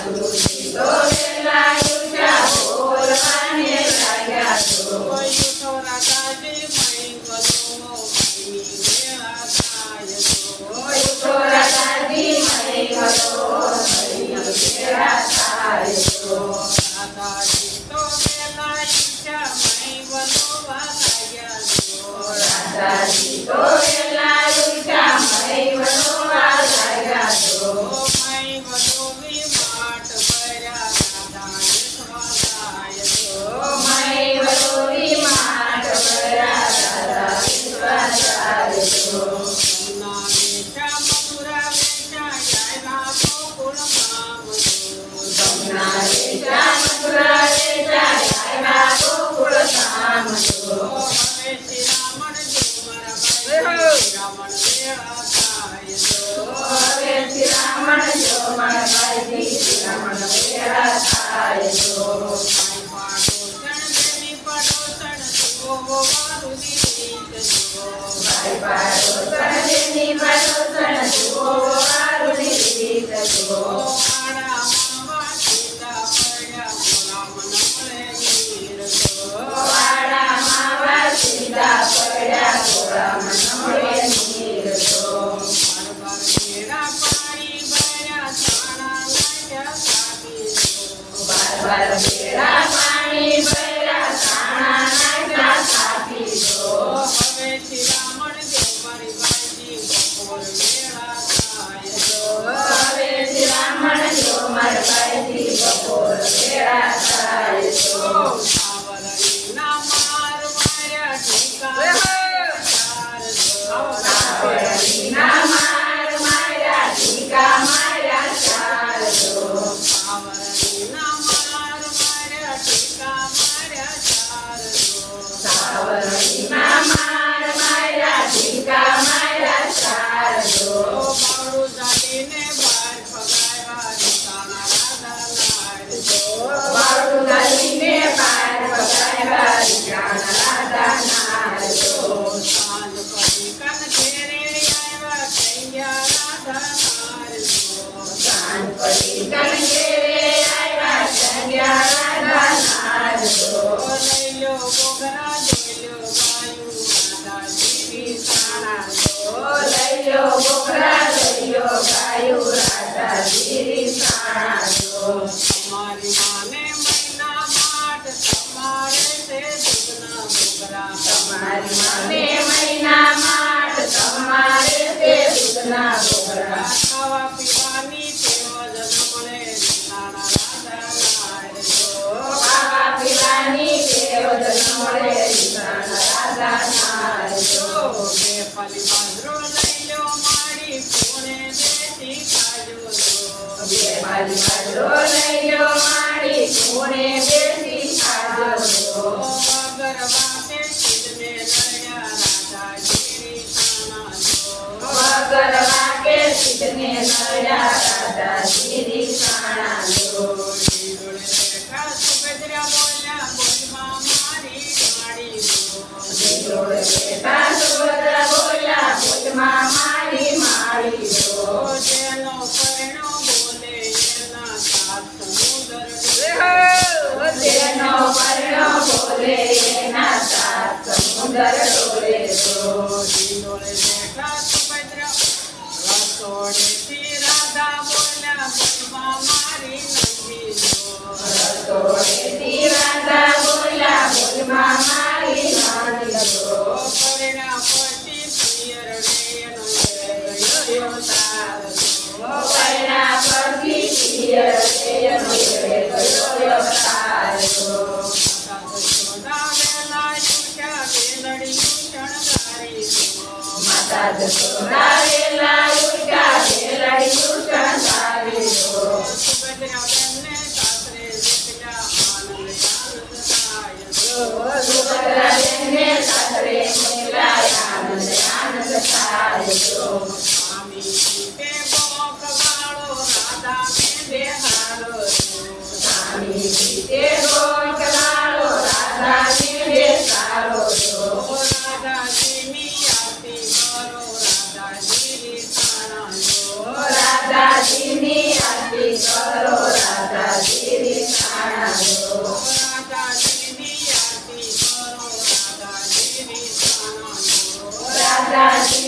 ગુરુજી તો વેલા ઉઠ્યા બોલવાને લાગ્યા તો ઉઠો રાધાજી મહી ગલો મહી વેળા થાય તો ઉઠો રાધાજી મહી ગલો મહી વેળા થાય તો રાધાજી તો વેલા ઉઠ્યા મહી વલોવા લાગ્યા તો રાધાજી તો વેલા ઉઠ્યા મહી વલોવા લાગ્યા તો મહી વલોવી માટ ભર્યા રાધાએ સ્વાદાય તો મહી વલોવી માટ ભર્યા રાધા વિશ્વાસાય તો જમના વેચા મથુરા વેચા આવ્યા ગોકુળ ધામ તો જમના વેચા મથુરા વેચા આવ્યા ગોકુળ ધામ તો હવે શ્રી રામણ જો મારા ભાઈ રાવણ વેળા થાય તો હવે શ્રી રામણ જો મારા ભાઈજી શ્રી રામણ વેળા થાય તો ભાઈ પાડોશણ જેની પાડોશણ જુઓ વારુની રીત જુઓ વાડામાં વાસીદા પડ્યા ગોળા મનોળે નીર તો બાર બેડા પાણી ભર્યા સાણા નાખ્યા સાથી તો હવે શ્રી રામણ જો મારી ભાઈજી બપોર વેળા થાય તો સાવરણીના માર માર્યા ટીકા માર્યા ચાર તો સાવરણીના માર માર્યા ટીકા માર્યા ચાર તો બાવડું ગાલીને બાર પગાવ્યા રીટાણા રાધા નાર તો સાંજ પડી કન ઘેરે આવ્યા સંગ્યા રાધા નાર તો લઈ લો બોગરા જોઈ લો ગાયું રાધાજી રીટાણા તો લઈ લો બોગરા જોઈ લો ગાયું રાધાજી રીટાણા તો તમારી માને મહિના માટ તમારે તે દૂધના બોગરા તમારી માને મહિના માટ તમારે તે દૂધના બોગરા ખાવા પીવાની ટેવ જ ન મળે રીટાણા રાધા નાર તો ખાવા પીવાની ટેવ જ ન મળે રીટાણા રાધા નાર તો બે પાલી બાજરો લઈ લો મારી કોણે દેતી ખાજો તો બે પાલી બાજરો લઈ લો મારી કોણે દેતી ખાજો તો વગર વાતે સિદ્ધને લડ્યા રાધાજી રીટાણા તો વગર વાતે સિદ્ધને લડ્યા રાધાજી રીટાણા તો ઢીલોળે બેઠા સુભદ્રા બોલ્યા બોલમાં મારી માડી તો ઢીલોળે બેઠા સુભદ્રા બોલ્યા બોલમાં મારી માડી તો જેનો પરણો બોલે એના સાત સમુદર જેનો પરણો બોલે એના સાત સમુદર ડોલે તો ઢીલોળે બેઠા સુભદ્રા રસોડેથી રાધા બોલ્યા બોલમાં માતાજી